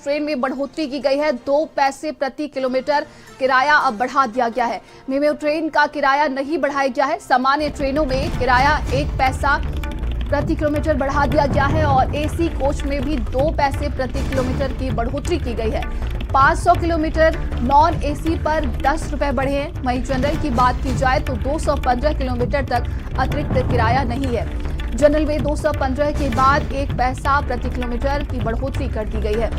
Express train में बढ़ोतरी की गई है। 2 पैसे प्रति किलोमीटर किराया अब बढ़ा दिया गया है। मेमो ट्रेन का किराया नहीं बढ़ाया गया है। सामान्य ट्रेनों में किराया 1 पैसा प्रति किलोमीटर बढ़ा दिया गया है और एसी कोच में भी 2 पैसे प्रति किलोमीटर की बढ़ोतरी की गई है। 500 किलोमीटर नॉन एसी पर 10 रुपए बढ़े हैं। वहीं जनरल की बात की जाए तो 215 किलोमीटर तक अतिरिक्त किराया नहीं है। जनरल में 215 के बाद 1 पैसा प्रति किलोमीटर की बढ़ोतरी कर दी गई है।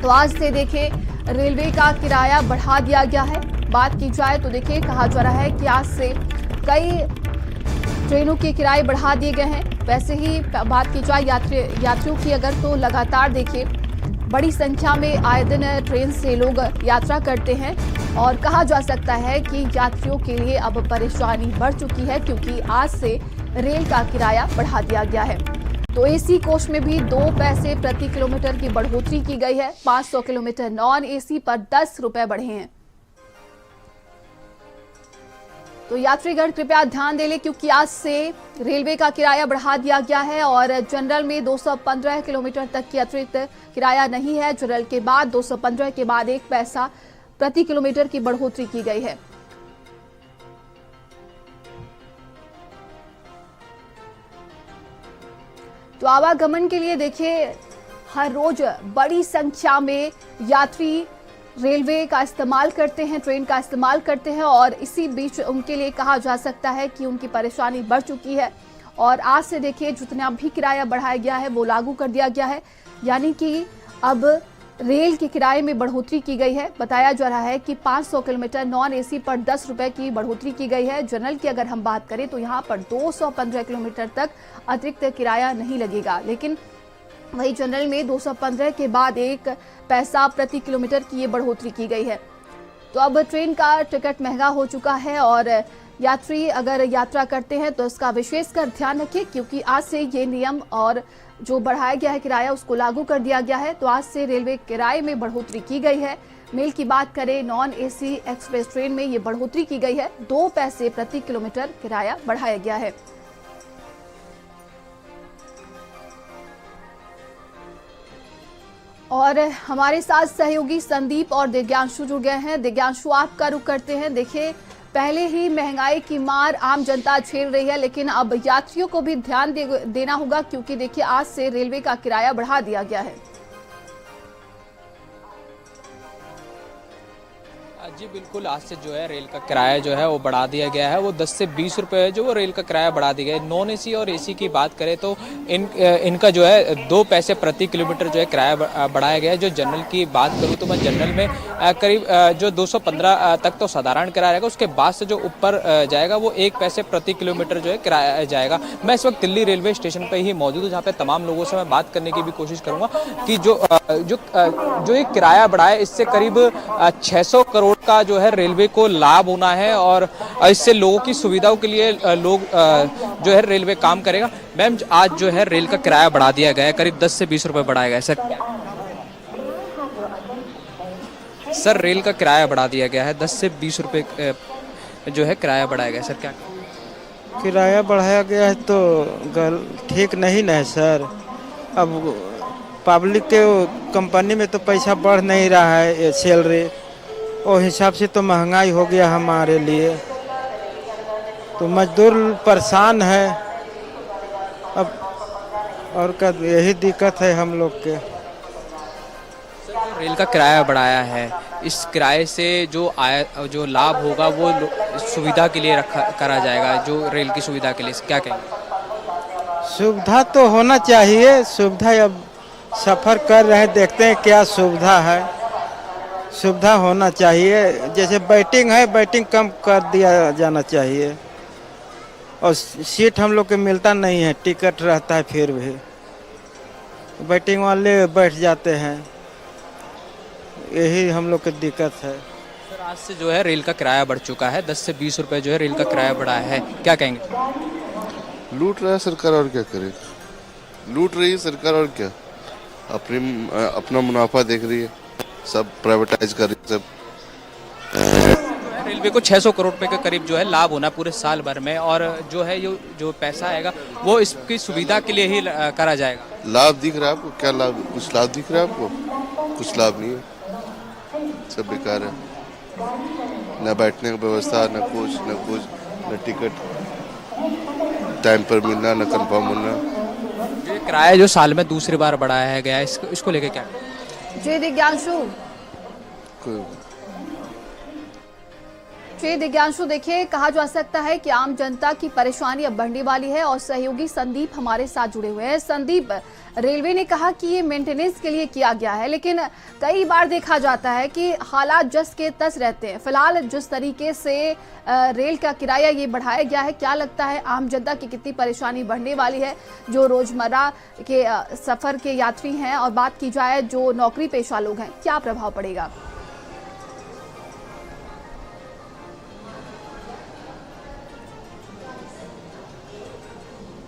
तो आज से देखें रेलवे का किराया बढ़ा दिया गया है। बात की जाए तो देखिए कहा जा रहा है कि आज से कई ट्रेनों के किराए बढ़ा दिए गए हैं। वैसे ही बात की जाए यात्रियों की अगर तो लगातार देखिए बड़ी संख्या में आए दिन ट्रेन से लोग यात्रा करते हैं और कहा जा सकता है कि यात्रियों के लिए अब परेशानी बढ़ चुकी है क्योंकि आज से रेल का किराया बढ़ा दिया गया है। तो एसी कोच में भी 2 पैसे प्रति किलोमीटर की बढ़ोतरी की गई है। 500 किलोमीटर नॉन एसी पर 10 रुपए बढ़े हैं। तो यात्रीगण कृपया ध्यान दे लें क्योंकि आज से रेलवे का किराया बढ़ा दिया गया है और जनरल में 215 किलोमीटर तक की अतिरिक्त किराया नहीं है। जनरल के बाद 215 के बाद 1 पैसा प्रति किलोमीटर की बढ़ोतरी की गई है। तो आवागमन के लिए देखिए हर रोज बड़ी संख्या में यात्री रेलवे का इस्तेमाल करते हैं, ट्रेन का इस्तेमाल करते हैं और इसी बीच उनके लिए कहा जा सकता है कि उनकी परेशानी बढ़ चुकी है। और आज से देखिए जितना भी किराया बढ़ाया गया है वो लागू कर दिया गया है, यानी कि अब रेल के किराए में बढ़ोतरी की गई है। बताया जा रहा है कि 500 किलोमीटर नॉन एसी पर 10 रुपए की बढ़ोतरी की गई है। जनरल की अगर हम बात करें तो यहाँ पर 215 किलोमीटर तक अतिरिक्त किराया नहीं लगेगा, लेकिन वही जनरल में 215 के बाद 1 पैसा प्रति किलोमीटर की ये बढ़ोतरी की गई है। तो अब ट्रेन का टिकट महंगा हो चुका है और यात्री अगर यात्रा करते हैं तो इसका विशेषकर ध्यान रखें क्योंकि आज से ये नियम और जो बढ़ाया गया है किराया उसको लागू कर दिया गया है। तो आज से रेलवे किराए में बढ़ोतरी की गई है। मेल की बात करें नॉन एसी एक्सप्रेस ट्रेन में ये बढ़ोतरी की गई है। 2 पैसे प्रति किलोमीटर किराया बढ़ाया गया है। और हमारे साथ सहयोगी संदीप और दिव्यांशु जुड़ गए हैं। दिव्यांशु आपका रुख करते हैं। देखिए पहले ही महंगाई की मार आम जनता झेल रही है, लेकिन अब यात्रियों को भी ध्यान देना होगा क्योंकि देखिए आज से रेलवे का किराया बढ़ा दिया गया है। जी बिल्कुल, आज से जो है रेल का किराया जो है वो बढ़ा दिया गया है। वो 10 से 20 रुपए है जो वो रेल का किराया बढ़ा दिया गया है। नॉन एसी और एसी की बात करें तो इनका जो है 2 पैसे प्रति किलोमीटर जो है किराया बढ़ाया गया है। जो जनरल की बात करूँ तो मैं जनरल में करीब जो 215 तक तो साधारण किराया रहेगा, उसके बाद से जो ऊपर जाएगा वो 1 पैसे प्रति किलोमीटर जो है किराया जाएगा। मैं इस वक्त दिल्ली रेलवे स्टेशन पर ही मौजूद हूँ जहाँ पे तमाम लोगों से मैं बात करने की भी कोशिश करूँगा कि जो ये किराया बढ़ा है इससे करीब 600 करोड़ का जो है रेलवे को लाभ होना है और इससे लोगों की सुविधाओं के लिए लोग जो है रेलवे काम करेगा। मैम आज जो है रेल का किराया बढ़ा दिया गया है, करीब 10 से 20 रुपए बढ़ाया गया है। सर रेल का किराया बढ़ा दिया गया है, 10 से 20 रुपए जो है किराया बढ़ाया गया है। सर क्या किराया बढ़ाया गया है तो ठीक नहीं ना है सर। अब पब्लिक के कंपनी में तो पैसा बढ़ नहीं रहा है सैलरी, और हिसाब से तो महंगाई हो गया हमारे लिए, तो मजदूर परेशान है अब, और का यही दिक्कत है हम लोग के। रेल का किराया बढ़ाया है, इस किराए से जो लाभ होगा वो सुविधा के लिए करा जाएगा, जो रेल की सुविधा के लिए, क्या कहेंगे? सुविधा तो होना चाहिए, सुविधा अब सफ़र कर रहे हैं, देखते हैं क्या सुविधा है। सुविधा होना चाहिए, जैसे बैटिंग है बैटिंग कम कर दिया जाना चाहिए, और सीट हम लोग के मिलता नहीं है, टिकट रहता है फिर भी बैटिंग वाले बैठ जाते हैं, यही हम लोग की दिक्कत है। सर आज से जो है रेल का किराया बढ़ चुका है, 10 से 20 रुपए जो है रेल का किराया बढ़ा है, क्या कहेंगे? लूट रहा है सरकार और क्या करे, लूट रही है सरकार और क्या, अपना मुनाफा देख रही है, सब प्राइवेटाइज कर रही है सब। रेलवे को 600 करोड़ रुपए के करीब जो है लाभ होना पूरे साल भर में, और जो है ये जो पैसा आएगा वो इसकी सुविधा के लिए ही करा जाएगा। लाभ दिख रहा है आपको? क्या लाभ, कुछ लाभ दिख रहा है आपको? कुछ लाभ नहीं है, सब बेकार है। न बैठने की व्यवस्था, न कुछ, न टिकट टाइम पर मिलना, न कंफर्म होना। ये किराया जो साल में दूसरी बार बढ़ाया गया है, इसको लेके क्या? जी दिव्यांशु, कोई श्री दिव्यांशु, देखिए कहा जा सकता है कि आम जनता की परेशानी अब बढ़ने वाली है और सहयोगी संदीप हमारे साथ जुड़े हुए हैं। संदीप, रेलवे ने कहा कि ये मेंटेनेंस के लिए किया गया है, लेकिन कई बार देखा जाता है कि हालात जस के तस रहते हैं। फिलहाल जिस तरीके से रेल का किराया ये बढ़ाया गया है, क्या लगता है आम जनता की कितनी परेशानी बढ़ने वाली है? जो रोजमर्रा के सफर के यात्री हैं और बात की जाए जो नौकरी पेशा लोग हैं, क्या प्रभाव पड़ेगा?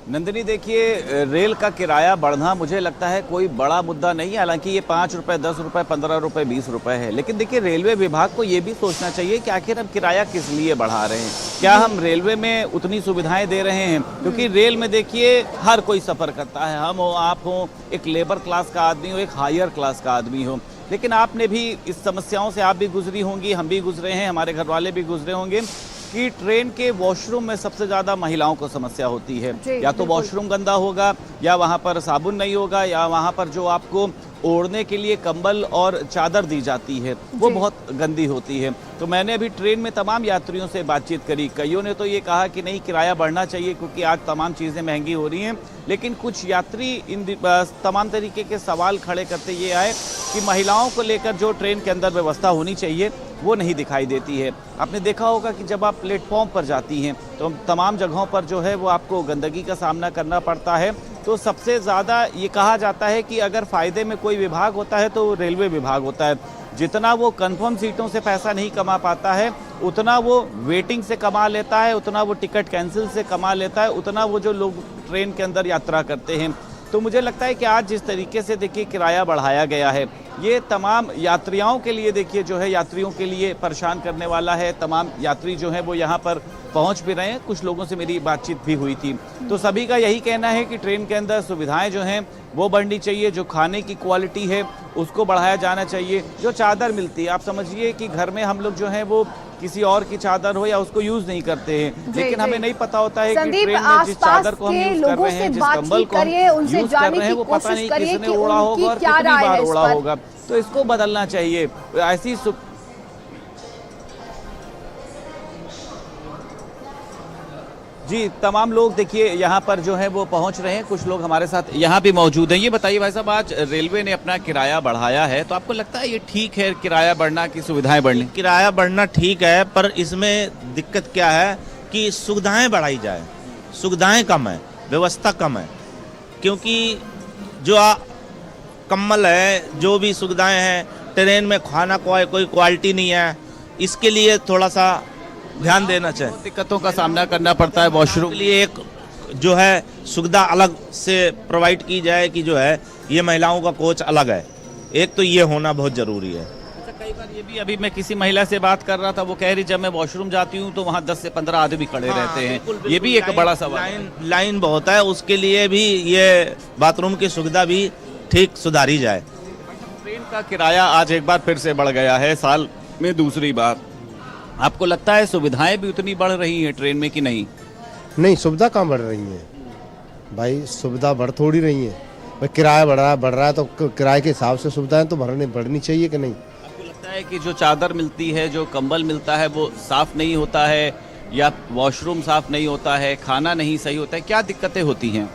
नंदिनी, देखिए रेल का किराया बढ़ना मुझे लगता है कोई बड़ा मुद्दा नहीं है। हालांकि ये 5 रुपए, 10 रुपए, 15 रुपए, 20 रुपए है, लेकिन देखिए रेलवे विभाग को ये भी सोचना चाहिए कि आखिर हम किराया किस लिए बढ़ा रहे हैं। क्या हम रेलवे में उतनी सुविधाएं दे रहे हैं? क्योंकि रेल में देखिए हर कोई सफ़र करता है, हम हो, आप हो, एक लेबर क्लास का आदमी हो, एक हायर क्लास का आदमी हो, लेकिन आपने भी इस समस्याओं से आप भी गुजरी होंगी, हम भी गुजरे हैं, हमारे घर वाले भी गुजरे होंगे कि ट्रेन के वॉशरूम में सबसे ज़्यादा महिलाओं को समस्या होती है। या तो वॉशरूम गंदा होगा, या वहाँ पर साबुन नहीं होगा, या वहाँ पर जो आपको ओढ़ने के लिए कंबल और चादर दी जाती है वो बहुत गंदी होती है। तो मैंने अभी ट्रेन में तमाम यात्रियों से बातचीत करी, कईयों ने तो ये कहा कि नहीं किराया बढ़ना चाहिए क्योंकि आज तमाम चीज़ें महंगी हो रही हैं, लेकिन कुछ यात्री इन तमाम तरीके के सवाल खड़े करते ये आए कि महिलाओं को लेकर जो ट्रेन के अंदर व्यवस्था होनी चाहिए वो नहीं दिखाई देती है। आपने देखा होगा कि जब आप प्लेटफॉर्म पर जाती हैं तो तमाम जगहों पर जो है वो आपको गंदगी का सामना करना पड़ता है। तो सबसे ज़्यादा ये कहा जाता है कि अगर फ़ायदे में कोई विभाग होता है तो रेलवे विभाग होता है। जितना वो कंफर्म सीटों से पैसा नहीं कमा पाता है, उतना वो वेटिंग से कमा लेता है, उतना वो टिकट कैंसिल से कमा लेता है, उतना वो जो लोग ट्रेन के अंदर यात्रा करते हैं। तो मुझे लगता है कि आज जिस तरीके से देखिए किराया बढ़ाया गया है, ये तमाम यात्रियों के लिए देखिए जो है यात्रियों के लिए परेशान करने वाला है। तमाम यात्री जो हैं वो यहाँ पर पहुँच भी रहे हैं, कुछ लोगों से मेरी बातचीत भी हुई थी, तो सभी का यही कहना है कि ट्रेन के अंदर सुविधाएं जो हैं वो बढ़नी चाहिए, जो खाने की क्वालिटी है उसको बढ़ाया जाना चाहिए, जो चादर मिलती है, आप समझिए कि घर में हम लोग जो हैं वो किसी और की चादर हो या उसको यूज नहीं करते हैं, लेकिन हमें नहीं पता होता है कि ट्रेन में जिस चादर को हम यूज कर रहे हैं, जिस कंबल को हम यूज कर रहे हैं, वो पता नहीं किसने ओढ़ा होगा और कितनी बार ओढ़ा होगा। तो इसको बदलना चाहिए। ऐसी जी तमाम लोग देखिए यहाँ पर जो है वो पहुँच रहे हैं, कुछ लोग हमारे साथ यहाँ भी मौजूद हैं। ये बताइए भाई साहब, आज रेलवे ने अपना किराया बढ़ाया है, तो आपको लगता है ये ठीक है किराया बढ़ना की सुविधाएं बढ़नी? किराया बढ़ना ठीक है, पर इसमें दिक्कत क्या है कि सुविधाएं बढ़ाई जाए। सुविधाएं कम है, व्यवस्था कम है, क्योंकि जो कम्बल है, जो भी सुविधाएं हैं, ट्रेन में खाना कोई क्वालिटी नहीं है, इसके लिए थोड़ा सा ध्यान देना चाहिए। दिक्कतों का सामना करना पड़ता है वॉशरूम के लिए, एक जो है सुविधा अलग से प्रोवाइड की जाए कि जो है ये महिलाओं का कोच अलग है, एक तो ये होना बहुत ज़रूरी है। कई बार ये भी, अभी मैं किसी महिला से बात कर रहा था, वो कह रही जब मैं वॉशरूम जाती हूँ तो वहाँ 10 से 15 आदमी खड़े रहते हैं। बिल्कुल, ये भी एक बड़ा सवाल, लाइन बहुत है, उसके लिए भी ये बाथरूम की सुविधा भी ठीक सुधारी जाए। ट्रेन का किराया आज एक बार फिर से बढ़ गया है, साल में दूसरी बार। आपको लगता है सुविधाएं भी उतनी बढ़ रही हैं ट्रेन में कि नहीं? नहीं, सुविधा कहाँ बढ़ रही है भाई, सुविधा बढ़ थोड़ी रही है भाई। किराया बढ़ रहा है तो किराए के हिसाब से सुविधाएं तो बढ़नी चाहिए कि नहीं? आपको लगता है कि जो चादर मिलती है, जो कंबल मिलता है वो साफ नहीं होता है, या वॉशरूम साफ नहीं होता है, खाना नहीं सही होता है, क्या दिक्कतें होती हैं?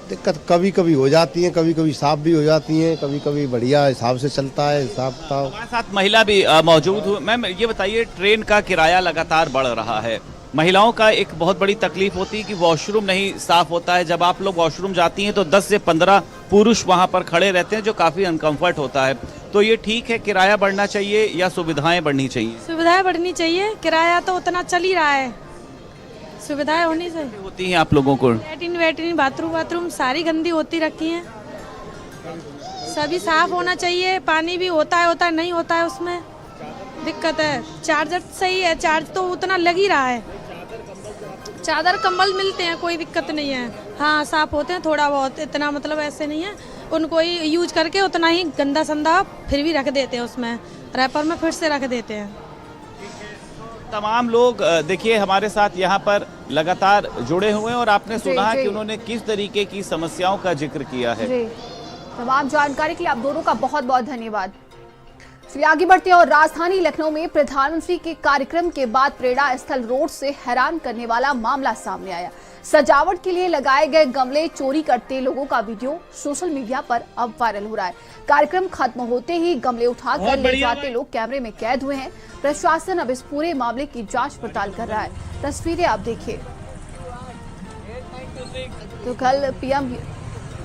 दिक्कत कभी कभी हो जाती है, कभी कभी साफ भी हो जाती हैं, कभी कभी बढ़िया हिसाब से चलता है हिसाब किताब। हमारे साथ महिला भी मौजूद हुई। मैम ये बताइए, ट्रेन का किराया लगातार बढ़ रहा है, महिलाओं का एक बहुत बड़ी तकलीफ होती है कि वॉशरूम नहीं साफ होता है। जब आप लोग वॉशरूम जाती हैं तो 10 से 15 पुरुष वहां पर खड़े रहते हैं, जो काफ़ी अनकंफर्ट होता है। तो ये ठीक है, किराया बढ़ना चाहिए या सुविधाएं बढ़नी चाहिए? सुविधाएं बढ़नी चाहिए, किराया तो उतना चल ही रहा है, सुविधाएं होनी चाहिए। होती हैं आप लोगों को? लैट्रिन बाथरूम सारी गंदी होती रखी हैं, सभी साफ होना चाहिए। पानी भी होता है नहीं होता है, उसमें दिक्कत है। चार्जर सही है, चार्ज तो उतना लग ही रहा है। चादर कंबल मिलते हैं, कोई दिक्कत नहीं है। हाँ साफ होते हैं थोड़ा बहुत, इतना मतलब ऐसे नहीं है। उनको ही यूज करके उतना ही गंदा संदा फिर भी रख देते हैं, उसमें रैपर में फिर से रख देते हैं। तमाम लोग देखिए हमारे साथ यहाँ पर लगातार जुड़े हुए हैं और आपने सुना जी। कि उन्होंने किस तरीके की समस्याओं का जिक्र किया है। जी, तमाम जानकारी के लिए आप दोनों का बहुत बहुत धन्यवाद। चलिए आगे बढ़ते हैं और राजधानी लखनऊ में प्रधानमंत्री के कार्यक्रम के बाद प्रेरणा स्थल रोड से हैरान करने वाला मामला सामने आया। सजावट के लिए लगाए गए गमले चोरी करते लोगों का वीडियो सोशल मीडिया पर अब वायरल हो रहा है। कार्यक्रम खत्म होते ही गमले उठाकर ले जाते लोग कैमरे में कैद हुए हैं। प्रशासन अब इस पूरे मामले की जांच पड़ताल कर रहा है। तस्वीरें आप देखिए। तो कल पीएम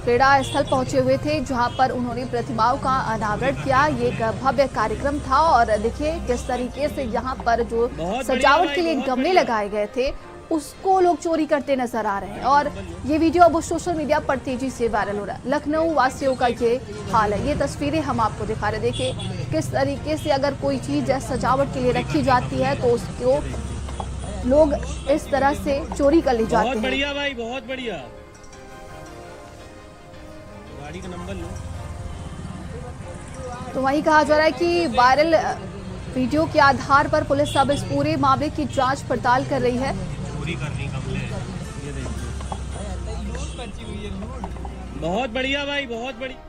प्रेरणा स्थल पहुंचे हुए थे, जहां पर उन्होंने प्रतिमाओं का अनावरण किया। ये एक भव्य कार्यक्रम था और देखिए किस तरीके से यहां पर जो सजावट के लिए गमले लगाए गए थे उसको लोग चोरी करते नजर आ रहे हैं और ये वीडियो अब सोशल मीडिया पर तेजी से वायरल हो रहा है। लखनऊ वासियों का ये हाल है। ये तस्वीरें हम आपको दिखा रहे। देखिए किस तरीके से अगर कोई चीज सजावट के लिए रखी जाती है तो उसको लोग इस तरह से चोरी कर ले जाते हैं। बहुत बढ़िया भाई, बहुत बढ़िया। गाड़ी का नंबर लो। तो वही कहा जा रहा है कि वायरल वीडियो के आधार पर पुलिस अब इस पूरे मामले की जांच पड़ताल कर रही है। चोरी करनी कमले, ये देखिए। बहुत बढ़िया भाई, बहुत बढ़िया।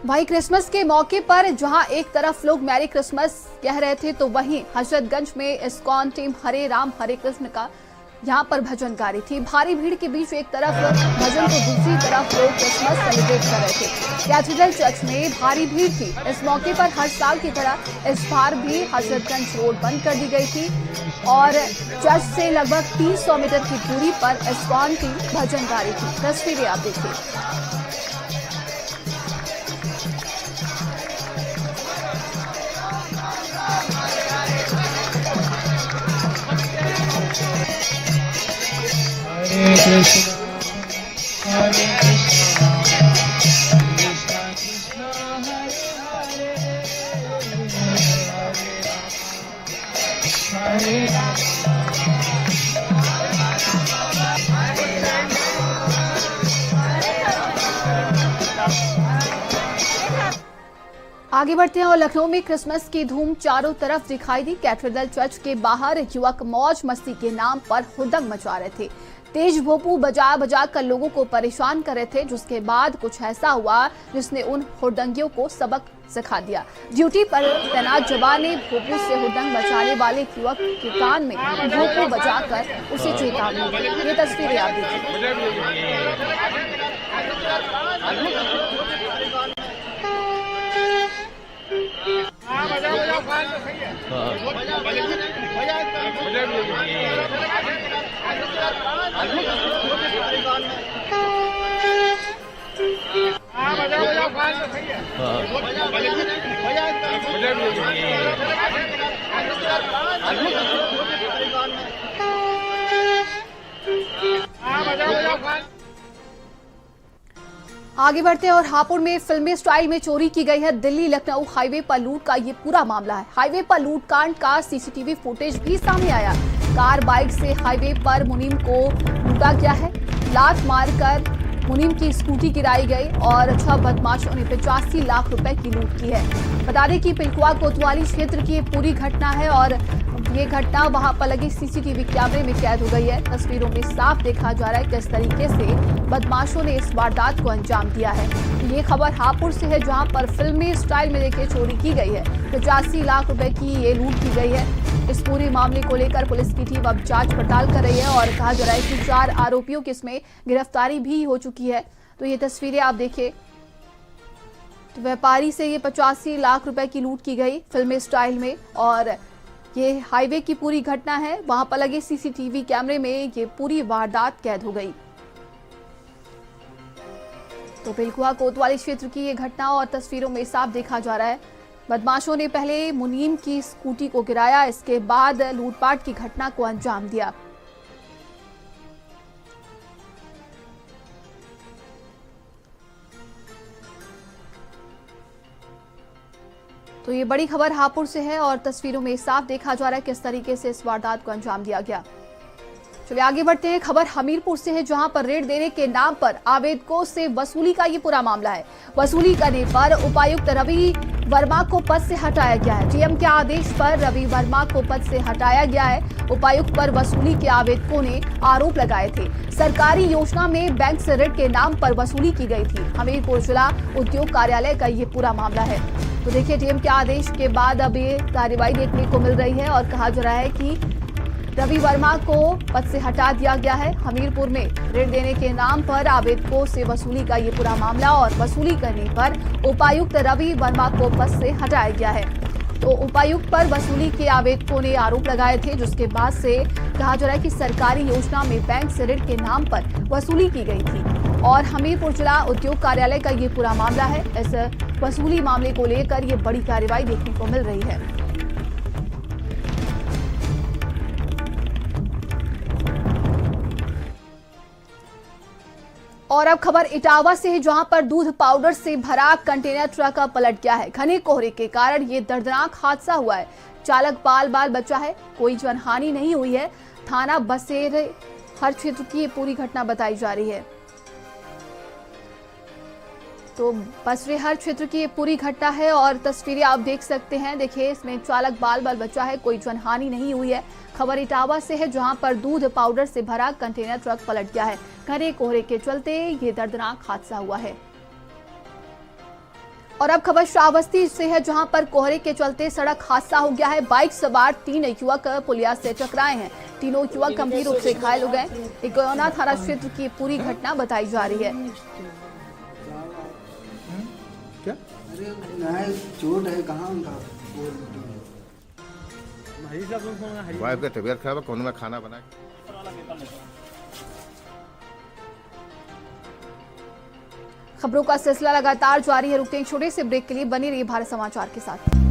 भाई क्रिसमस के मौके पर जहां एक तरफ लोग मैरी क्रिसमस कह रहे थे तो वहीं हजरतगंज में इस्कॉन टीम हरे राम हरे कृष्ण का यहाँ पर भजन गा रही थी। भारी भीड़ के बीच एक तरफ भजन तो दूसरी तरफ लोग क्रिसमस सेलिब्रेट कर रहे थे। कैथेड्रल चर्च में भारी भीड़ थी। इस मौके पर हर साल की तरह इस बार भी हजरतगंज रोड बंद कर दी गई थी और चर्च से लगभग 300 मीटर की दूरी पर इस्कॉन टीम भजन गा रही थी। तस्वीरें आप देखिए। हरे कृष्ण हरे कृष्ण कृष्ण कृष्ण हरे हरे हरे आगे बढ़ते हैं और लखनऊ में क्रिसमस की धूम चारों तरफ दिखाई दी। कैथेड्रल चर्च के बाहर युवक मौज मस्ती के नाम पर हुड़दंग मचा रहे थे। तेज भोपू बजा बजा कर लोगों को परेशान कर रहे थे, जिसके बाद कुछ ऐसा हुआ जिसने उन हुड़दंगियों को सबक सिखा दिया। ड्यूटी पर तैनात जवान ने भोपू से हुड़दंग मचाने वाले युवक के कान में भोपू बजाकर उसे चेतावनी दी। ये तस्वीरें आप देखिए। आगे बढ़ते हैं और हापुड़ में फिल्मी स्टाइल में चोरी की गई है। दिल्ली लखनऊ हाईवे पर लूट का ये पूरा मामला है। हाईवे पर लूट कांड का सीसीटीवी फुटेज भी सामने आया। कार बाइक से हाईवे पर मुनीम को लूटा गया है। लात मारकर मुनीम की स्कूटी गिराई गई और 6 बदमाशों ने 85 लाख रुपए की लूट की है। बता दें कि पिलकुआ कोतवाली क्षेत्र की ये पूरी घटना है और ये घटना वहां पर लगे सीसीटीवी कैमरे में कैद हो गई है। तस्वीरों में साफ देखा जा रहा है किस तरीके से बदमाशों ने इस वारदात को अंजाम दिया है। ये खबर हापुड़ से है, जहां पर फिल्मी स्टाइल में देखिए चोरी की गई है। 85 लाख रुपए की ये लूट की गई है। इस पूरे मामले को लेकर पुलिस की टीम अब जांच पड़ताल कर रही है और कहा जा रहा है कि 4 आरोपियों की इसमें गिरफ्तारी भी हो चुकी है। तो ये तस्वीरें आप देखिए। तो व्यापारी से ये 85 लाख रुपए की लूट की गई फिल्मी स्टाइल में और ये हाईवे की पूरी घटना है। वहां पर लगे सीसीटीवी कैमरे में ये पूरी वारदात कैद हो गई। तो पिलकुआ कोतवाली क्षेत्र की ये घटना और तस्वीरों में साफ देखा जा रहा है। बदमाशों ने पहले मुनीम की स्कूटी को गिराया, इसके बाद लूटपाट की घटना को अंजाम दिया। तो ये बड़ी खबर हापुड़ से है और तस्वीरों में साफ देखा जा रहा है किस तरीके से इस वारदात को अंजाम दिया गया। चलिए आगे बढ़ते हैं। खबर हमीरपुर से है, जहां पर रेड देने के नाम पर आवेदकों से वसूली का ये पूरा मामला है। वसूली करने पर उपायुक्त रवि वर्मा को पद से हटाया गया है। डीएम के आदेश पर रवि वर्मा को पद से हटाया गया है। उपायुक्त पर वसूली के आवेदकों ने आरोप लगाए थे। सरकारी योजना में बैंक से ऋण के नाम पर वसूली की गई थी। हमीरपुर जिला उद्योग कार्यालय का ये पूरा मामला है। तो देखिए, डीएम के आदेश के बाद अब ये कार्रवाई देखने को मिल रही है और कहा जा रहा है कि रवि वर्मा को पद से हटा दिया गया है। हमीरपुर में ऋण देने के नाम पर आवेदकों से वसूली का ये पूरा मामला और वसूली करने पर उपायुक्त रवि वर्मा को पद से हटाया गया है। तो उपायुक्त पर वसूली के आवेदकों ने आरोप लगाए थे, जिसके बाद से कहा जा रहा है कि सरकारी योजना में बैंक से ऋण के नाम पर वसूली की गई थी और हमीरपुर जिला उद्योग कार्यालय का ये पूरा मामला है। इस वसूली मामले को लेकर ये बड़ी कार्रवाई देखने को मिल रही है। और अब खबर इटावा से है, जहां पर दूध पाउडर से भरा कंटेनर ट्रक पलट गया है। घने कोहरे के कारण ये दर्दनाक हादसा हुआ है। चालक बाल बचा है, कोई जनहानि नहीं हुई है। थाना बसेरे हर क्षेत्र की ये पूरी घटना बताई जा रही है। तो बसरेहर क्षेत्र की ये पूरी घटना है और तस्वीरें आप देख सकते हैं। देखिए, इसमें चालक बाल बचा है, कोई जनहानि नहीं हुई है। खबर इटावा से है, जहां पर दूध पाउडर से भरा कंटेनर ट्रक पलट गया है। घने कोहरे के चलते ये दर्दनाक हादसा हुआ है। और अब खबर श्रावस्ती से है, जहां पर कोहरे के चलते सड़क हादसा हो गया है। बाइक सवार 3 युवक पुलिया से टकराए हैं। तीनों युवक गंभीर रूप से घायल हो गए। गोयना थाना क्षेत्र की पूरी घटना बताई जा रही है। क्या चोट है, कहाँ उनका वाइफ का तबीयत खराब है, कौन में खाना बना। खबरों का सिलसिला लगातार जारी है। रुकते हैं छोटे से ब्रेक के लिए, बने रहिए भारत समाचार के साथ।